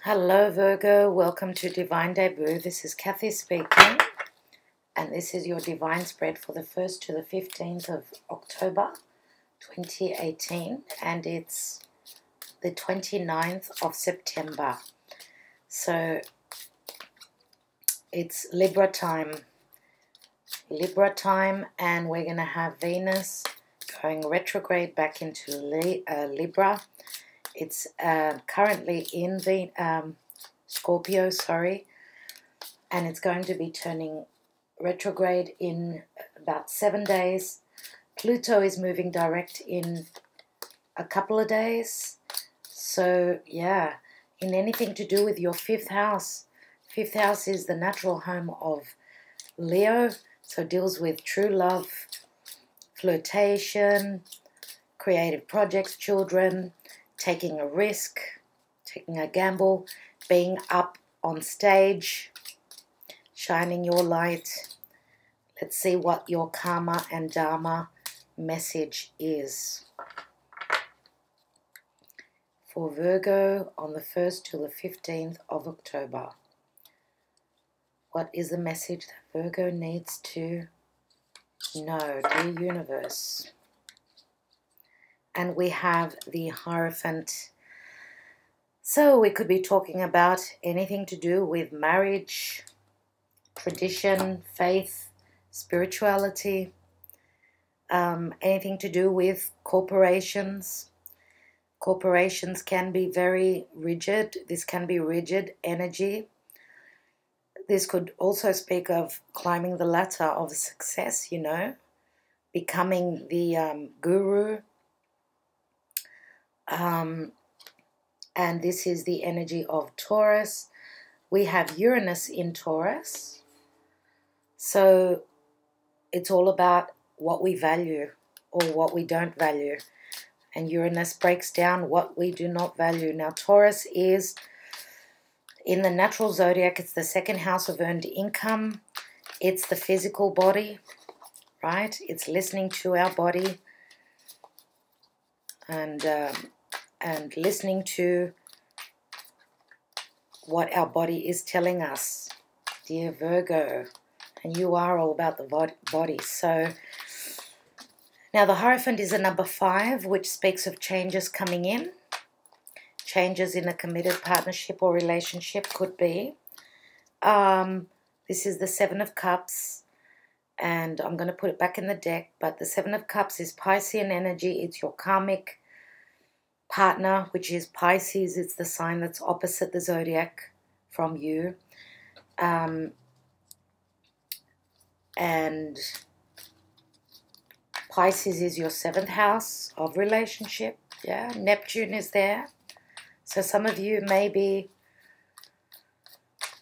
Hello Virgo, welcome to Divine Debut. This is Kathy speaking, and this is your divine spread for the 1st to the 15th of October 2018, and it's the 29th of September. So it's Libra time, and we're going to have Venus going retrograde back into Libra. It's currently in the Scorpio, and it's going to be turning retrograde in about 7 days. Pluto is moving direct in a couple of days. So, yeah, in anything to do with your 5th house. 5th house is the natural home of Leo, so deals with true love, flirtation, creative projects, children, taking a risk, taking a gamble, being up on stage, shining your light. Let's see what your karma and dharma message is for Virgo on the 1st till the 15th of October. What is the message that Virgo needs to know, dear universe? And we have the Hierophant. So we could be talking about anything to do with marriage, tradition, faith, spirituality, anything to do with corporations. Corporations can be very rigid. This can be rigid energy. This could also speak of climbing the ladder of success, you know, becoming the guru. And this is the energy of Taurus. We have Uranus in Taurus. So it's all about what we value or what we don't value. And Uranus breaks down what we do not value. Now Taurus is, in the natural zodiac, it's the 2nd house of earned income. It's the physical body, right? It's listening to our body and listening to what our body is telling us, dear Virgo. And you are all about the body. So now the Hierophant is a number 5, which speaks of changes coming in. Changes in a committed partnership or relationship could be. This is the 7 of Cups. And I'm going to put it back in the deck. But the 7 of Cups is Piscean energy. It's your karmic partner, which is Pisces. It's the sign that's opposite the zodiac from you. And Pisces is your 7th house of relationship. Yeah, Neptune is there. So some of you maybe,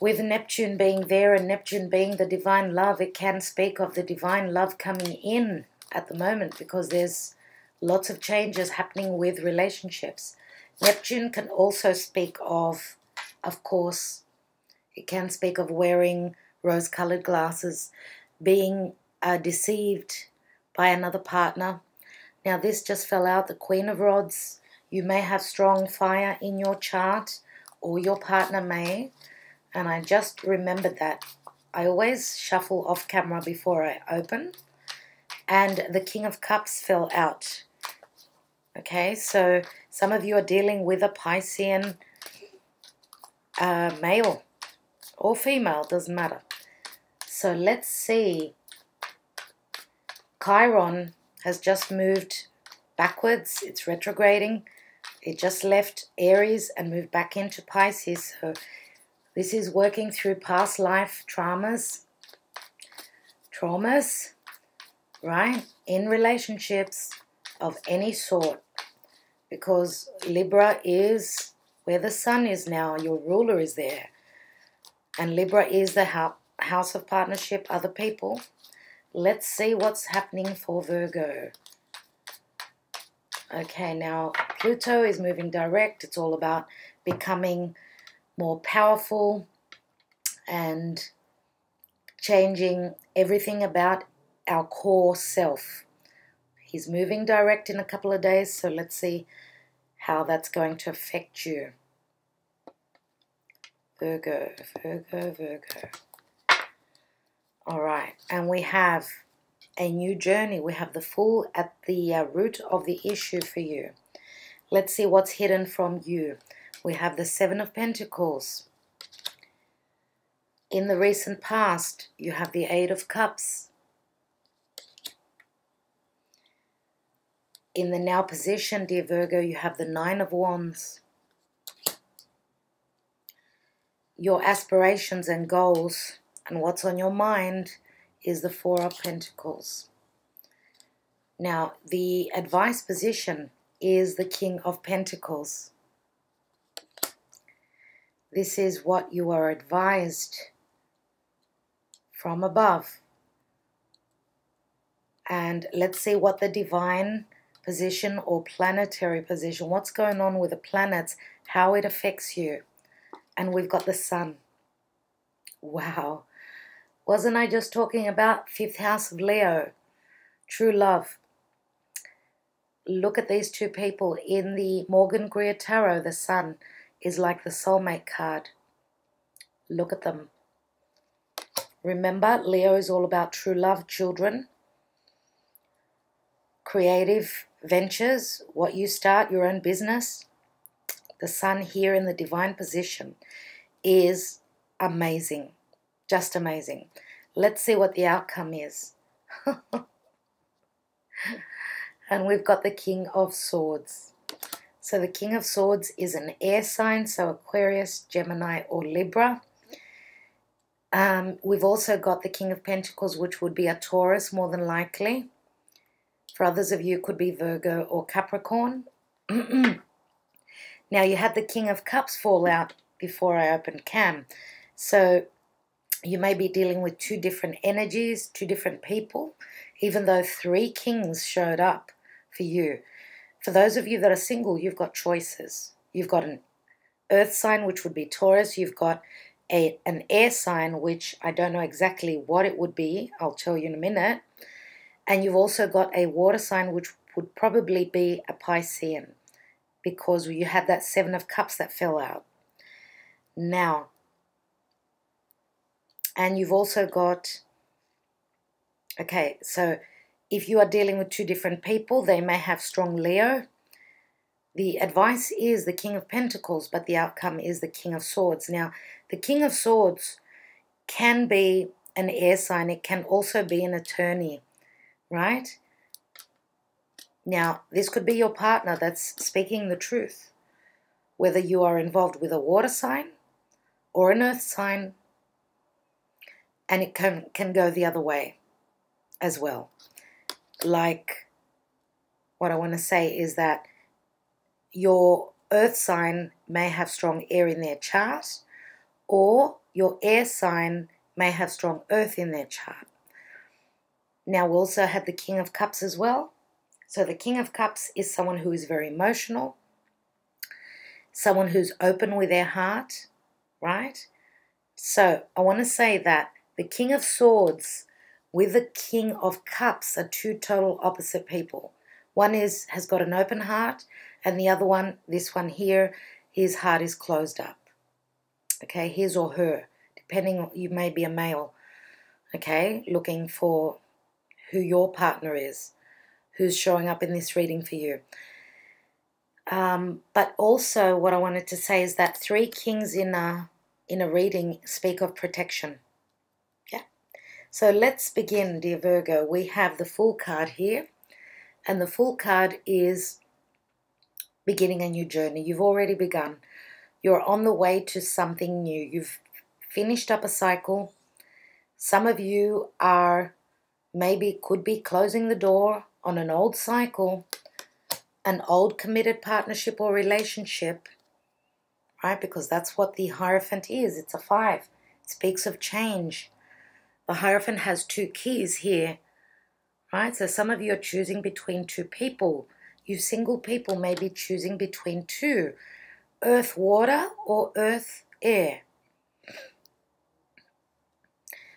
with Neptune being there and Neptune being the divine love, it can speak of the divine love coming in at the moment, because there's lots of changes happening with relationships. Neptune can also speak of course, it can speak of wearing rose-colored glasses, being deceived by another partner. Now this just fell out, the Queen of Rods. You may have strong fire in your chart, or your partner may. And I just remembered that. I always shuffle off camera before I open. And the King of Cups fell out. Okay, so some of you are dealing with a Piscean male or female, doesn't matter. So let's see. Chiron has just moved backwards. It's retrograding. It just left Aries and moved back into Pisces. So this is working through past life traumas, right, in relationships of any sort, because Libra is where the sun is now. Your ruler is there, and Libra is the house of partnership, other people. Let's see what's happening for Virgo. Okay, now Pluto is moving direct. It's all about becoming more powerful and changing everything about our core self. He's moving direct in a couple of days, so let's see how that's going to affect you. Virgo, Virgo, Virgo. All right, and we have a new journey. We have the Fool at the root of the issue for you. Let's see what's hidden from you. We have the Seven of Pentacles. In the recent past, you have the Eight of Cups. In the now position, dear Virgo, you have the Nine of Wands. Your aspirations and goals and what's on your mind is the Four of Pentacles. Now, the advice position is the King of Pentacles. This is what you are advised from above. And let's see what the divine position or planetary position, what's going on with the planets, how it affects you. And we've got the Sun. Wow. Wasn't I just talking about 5th house of Leo? True love. Look at these two people. In the Morgan-Greer Tarot, the Sun is like the soulmate card. Look at them. Remember, Leo is all about true love, children, creative ventures, what you start, your own business. The Sun here in the divine position is amazing. Just amazing. Let's see what the outcome is. And we've got the King of Swords. So the King of Swords is an air sign, so Aquarius, Gemini, or Libra. We've also got the King of Pentacles, which would be a Taurus, more than likely. For others of you, it could be Virgo or Capricorn. Now, you had the King of Cups fall out before I opened cam. So you may be dealing with two different energies, two different people, even though 3 kings showed up for you. For those of you that are single, you've got choices. You've got an earth sign, which would be Taurus. You've got an air sign, which I don't know exactly what it would be. I'll tell you in a minute. And you've also got a water sign, which would probably be a Piscean, because you had that 7 of Cups that fell out. Now, and you've also got, okay, so if you are dealing with 2 different people, they may have strong Leo. The advice is the King of Pentacles, but the outcome is the King of Swords. Now, the King of Swords can be an air sign. It can also be an attorney, right? Now, this could be your partner that's speaking the truth, whether you are involved with a water sign or an earth sign, and it can go the other way as well. Like, what I want to say is that your earth sign may have strong air in their chart, or your air sign may have strong earth in their chart. Now, we also have the King of Cups as well. So the King of Cups is someone who is very emotional, someone who's open with their heart, right? So I want to say that the King of Swords with the King of Cups are 2 total opposite people. One has got an open heart, and the other one, this one here, his heart is closed up. Okay, his or her, depending, you may be a male, okay, looking for who your partner is, who's showing up in this reading for you. But also what I wanted to say is that 3 kings in a reading speak of protection. Yeah. So let's begin, dear Virgo. We have the Fool card here, and the Fool card is beginning a new journey. You've already begun. You're on the way to something new. You've finished up a cycle. Some of you are could be closing the door on an old cycle, an old committed partnership or relationship, right? Because that's what the Hierophant is. It's a 5. It speaks of change. The Hierophant has 2 keys here, right? So some of you are choosing between 2 people. You single people may be choosing between 2, earth, water, or earth, air.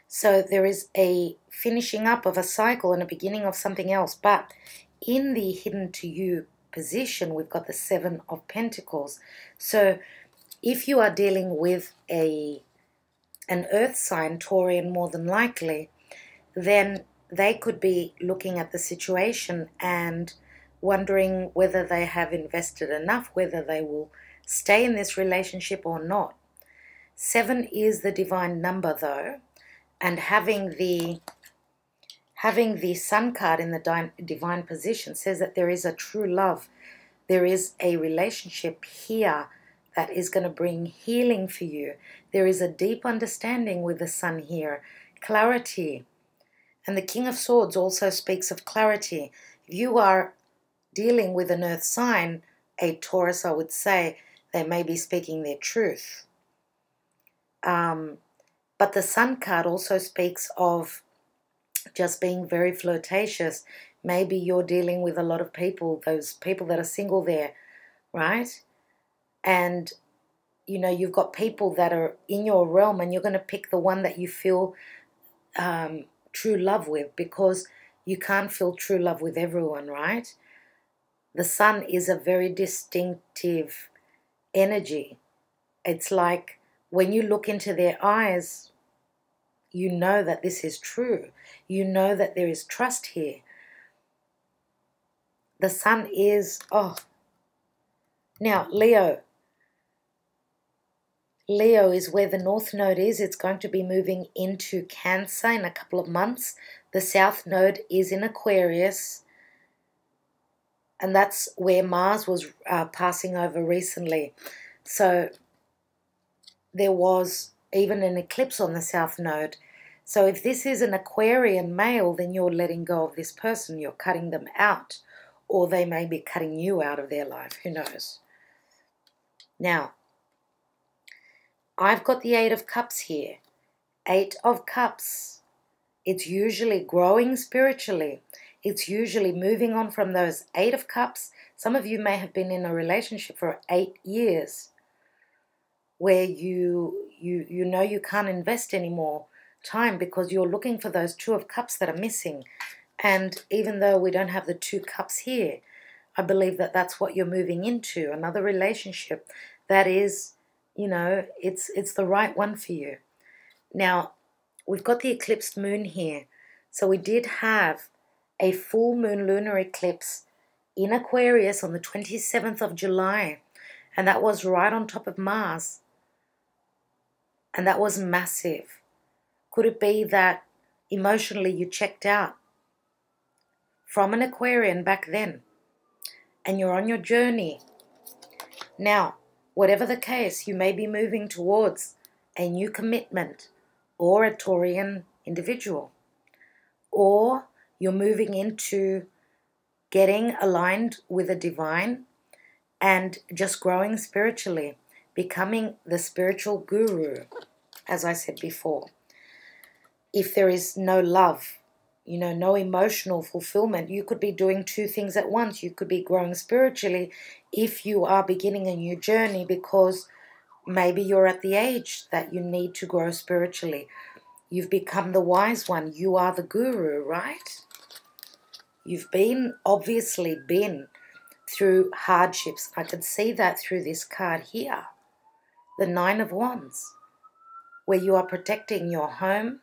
So there is a finishing up of a cycle and a beginning of something else. But in the hidden to you position, we've got the 7 of Pentacles. So If you are dealing with an earth sign, Taurian more than likely, then they could be looking at the situation and wondering whether they have invested enough, whether they will stay in this relationship or not. 7 is the divine number though, and having the Sun card in the divine position says that there is a true love. There is a relationship here that is going to bring healing for you. There is a deep understanding with the Sun here, clarity. And the King of Swords also speaks of clarity. If you are dealing with an earth sign, a Taurus, I would say, they may be speaking their truth. But the Sun card also speaks of just being very flirtatious. Maybe you're dealing with a lot of people, those people that are single there, right? And, you know, you've got people that are in your realm and you're going to pick the one that you feel true love with, because you can't feel true love with everyone, right? The Sun is a very distinctive energy. It's like when you look into their eyes, you know that this is true. You know that there is trust here. The Sun is, now Leo. Leo is where the North Node is. It's going to be moving into Cancer in a couple of months. The South Node is in Aquarius. And that's where Mars was passing over recently. So there was even an eclipse on the South Node. So if this is an Aquarian male, then you're letting go of this person. You're cutting them out. Or they may be cutting you out of their life. Who knows? Now, I've got the 8 of Cups here. 8 of Cups. It's usually growing spiritually. It's usually moving on from those 8 of Cups. Some of you may have been in a relationship for 8 years where you know you can't invest any more time because you're looking for those 2 of Cups that are missing. And even though we don't have the 2 cups here, I believe that that's what you're moving into, another relationship that is, you know, it's the right one for you. Now, we've got the eclipsed moon here. So we did have a full moon lunar eclipse in Aquarius on the 27th of July. And that was right on top of Mars. And that was massive. Could it be that emotionally you checked out from an Aquarian back then and you're on your journey? Now, whatever the case, you may be moving towards a new commitment or a Taurian individual, or you're moving into getting aligned with the divine and just growing spiritually, becoming the spiritual guru, as I said before. If there is no love, you know, no emotional fulfillment, you could be doing 2 things at once. You could be growing spiritually if you are beginning a new journey, because maybe you're at the age that you need to grow spiritually. You've become the wise one. You are the guru, right? You've obviously been through hardships. I can see that through this card here, the 9 of Wands, where you are protecting your home,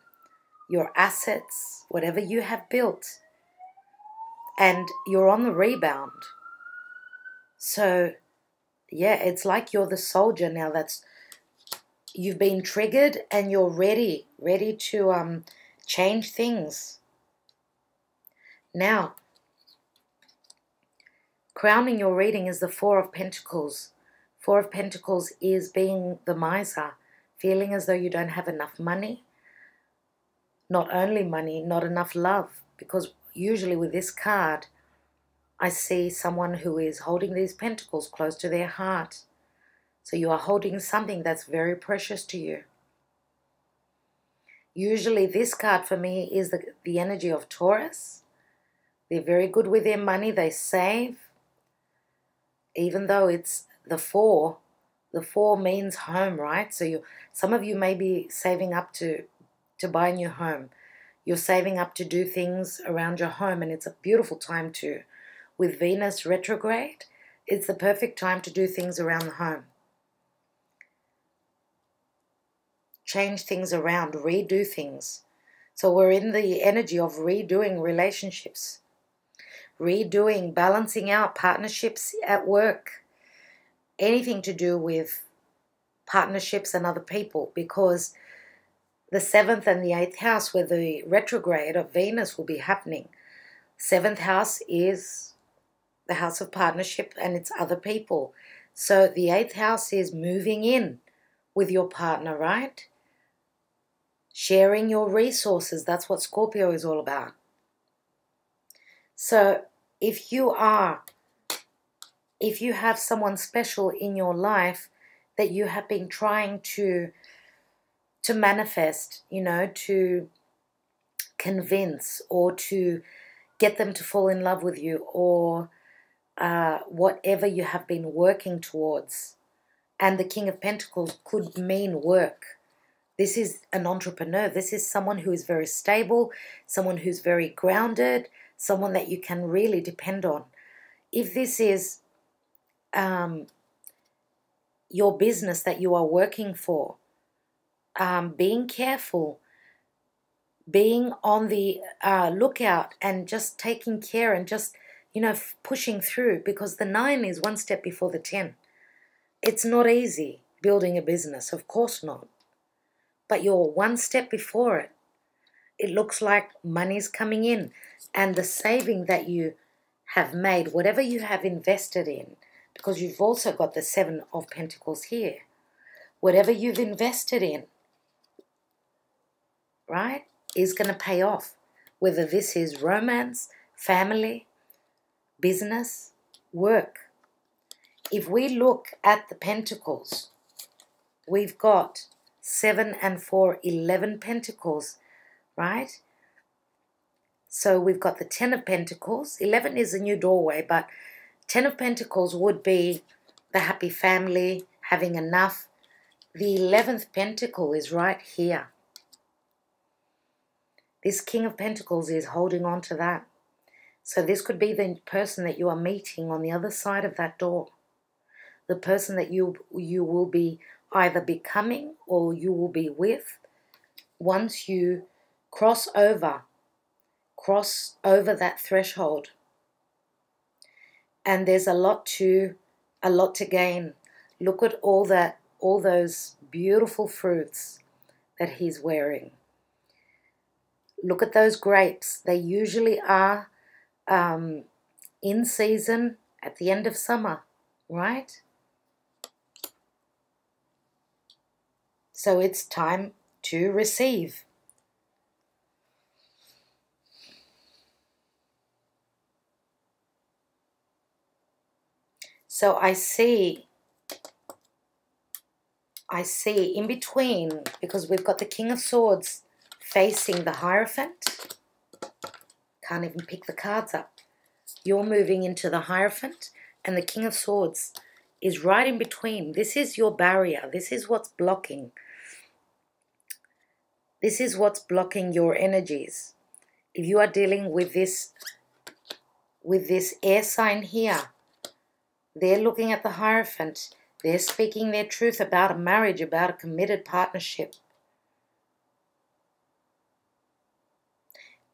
your assets, whatever you have built, and you're on the rebound. So, yeah, it's like you're the soldier now. You've been triggered and you're ready to change things. Now, crowning your reading is the 4 of Pentacles. 4 of Pentacles is being the miser, feeling as though you don't have enough money. Not only money, not enough love, because usually with this card, I see someone who is holding these pentacles close to their heart. So you are holding something that's very precious to you. Usually this card for me is the energy of Taurus. They're very good with their money. They save. Even though it's the 4. The 4 means home, right? So some of you may be saving up to buy a new home. You're saving up to do things around your home, and it's a beautiful time to. With Venus retrograde, it's the perfect time to do things around the home. change things around, redo things. So we're in the energy of redoing relationships, redoing, balancing out partnerships at work, anything to do with partnerships and other people, because the 7th and the 8th house, where the retrograde of Venus will be happening. 7th house is the house of partnership and it's other people. So the 8th house is moving in with your partner, right? Sharing your resources. That's what Scorpio is all about. So if you have someone special in your life that you have been trying to manifest, to convince or to get them to fall in love with you, or whatever you have been working towards. And the King of Pentacles could mean work. This is an entrepreneur. This is someone who is very stable, someone who's very grounded, someone that you can really depend on. If this is your business that you are working for, being careful, being on the lookout, and just taking care and just, pushing through, because the 9 is one step before the 10. It's not easy building a business, of course not. But you're one step before it. It looks like money's coming in, and the saving that you have made, whatever you have invested in, because you've also got the 7 of Pentacles here, whatever you've invested in, right, is going to pay off. Whether this is romance, family, business, work. If we look at the Pentacles, we've got 7 and 4, 11 Pentacles, right? So we've got the 10 of Pentacles. 11 is a new doorway, but 10 of Pentacles would be the happy family, having enough. The 11th Pentacle is right here. This King of Pentacles is holding on to that. So this could be the person that you are meeting on the other side of that door. The person that you will be either becoming or you will be with once you cross over that threshold. And there's a lot to gain. Look at all those beautiful fruits that he's wearing. Look at those grapes. They usually are in season at the end of summer, right? So it's time to receive. So I see in between, because we've got the King of Swords facing the Hierophant. Can't even pick the cards up. You're moving into the Hierophant, and the King of Swords is right in between. This is your barrier. This is what's blocking. This is what's blocking your energies. If you are dealing with this air sign here, they're looking at the Hierophant. They're speaking their truth about a marriage, about a committed partnership.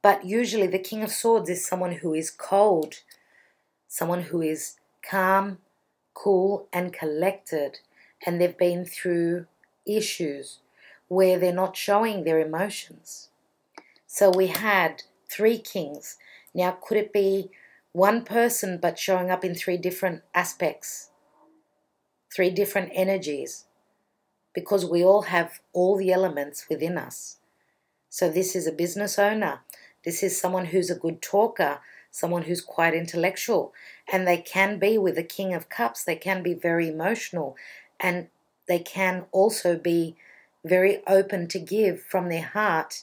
But usually the King of Swords is someone who is cold, someone who is calm, cool, and collected, and they've been through issues where they're not showing their emotions. So we had 3 kings. Now, could it be one person but showing up in 3 different aspects, 3 different energies? Because we all have all the elements within us. So this is a business owner. This is someone who's a good talker, someone who's quite intellectual. And they can be, with the King of Cups, they can be very emotional. And they can also be very open to give from their heart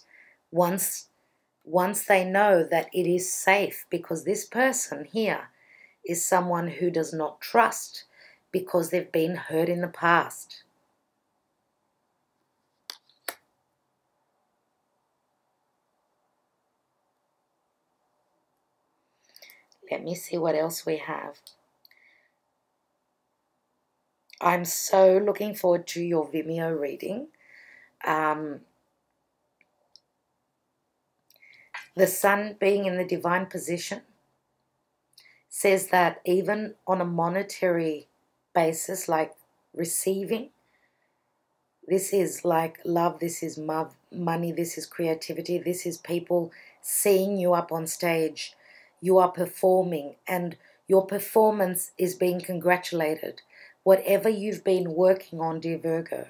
once they know that it is safe. Because this person here is someone who does not trust because they've been hurt in the past. Let me see what else we have. I'm so looking forward to your Vimeo reading. The sun being in the divine position says that even on a monetary basis, like receiving, this is like love, this is money, this is creativity, this is people seeing you up on stage. You are performing and your performance is being congratulated. Whatever you've been working on, dear Virgo,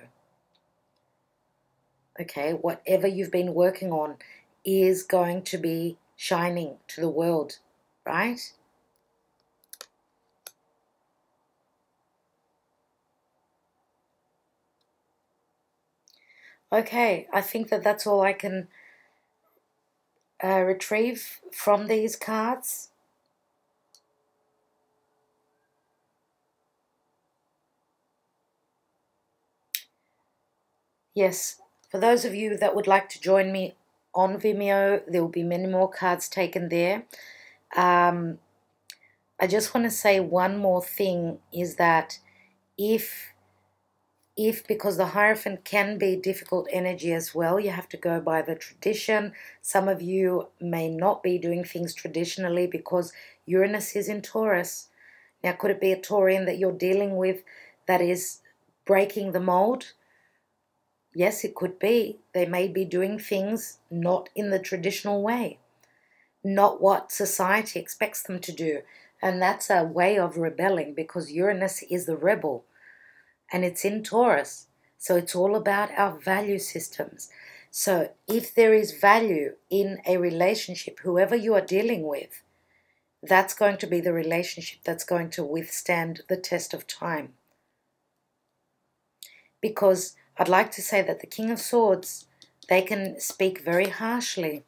okay, whatever you've been working on is going to be shining to the world, right? Okay, I think that that's all I can retrieve from these cards. Yes, for those of you that would like to join me on Vimeo, there will be many more cards taken there. I just want to say one more thing is that if because the Hierophant can be difficult energy as well, you have to go by the tradition. Some of you may not be doing things traditionally because Uranus is in Taurus. Now, could it be a Taurian that you're dealing with that is breaking the mold? Yes, it could be. They may be doing things not in the traditional way, not what society expects them to do. And that's a way of rebelling because Uranus is the rebel and it's in Taurus. So it's all about our value systems. So if there is value in a relationship, whoever you are dealing with, that's going to be the relationship that's going to withstand the test of time. Because I'd like to say that the King of Swords, they can speak very harshly.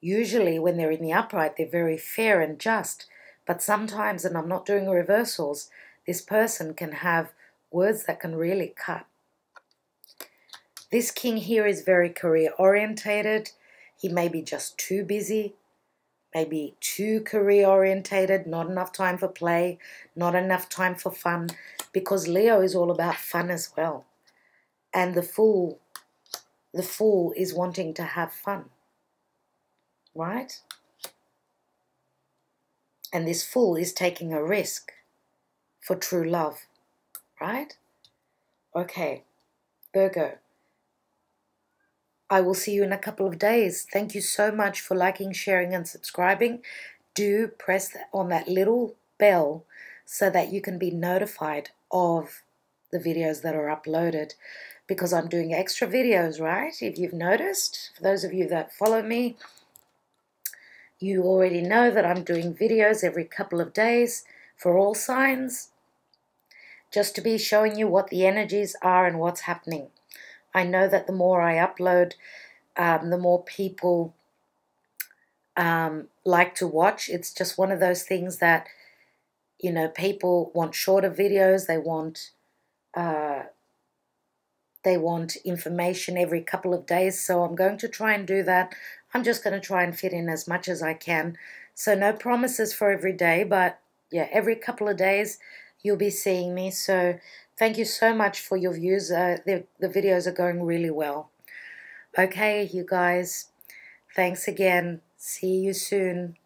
Usually when they're in the upright, they're very fair and just. But sometimes, and I'm not doing reversals, this person can have words that can really cut. This king here is very career-orientated. He may be just too busy, maybe too career-orientated, not enough time for play, not enough time for fun, because Leo is all about fun as well. And the fool is wanting to have fun, right? And this fool is taking a risk for true love, right? Okay, Virgo, I will see you in a couple of days. Thank you so much for liking, sharing, and subscribing. Do press on that little bell so that you can be notified of the videos that are uploaded, because I'm doing extra videos, right? If you've noticed, for those of you that follow me, you already know that I'm doing videos every couple of days for all signs, just to be showing you what the energies are and what's happening. I know that the more I upload, the more people like to watch. It's just one of those things that, you know, people want shorter videos. They want information every couple of days. So I'm going to try and do that. I'm just going to try and fit in as much as I can. So no promises for every day, but yeah, every couple of days you'll be seeing me. So thank you so much for your views. The videos are going really well. Okay, you guys, thanks again. See you soon.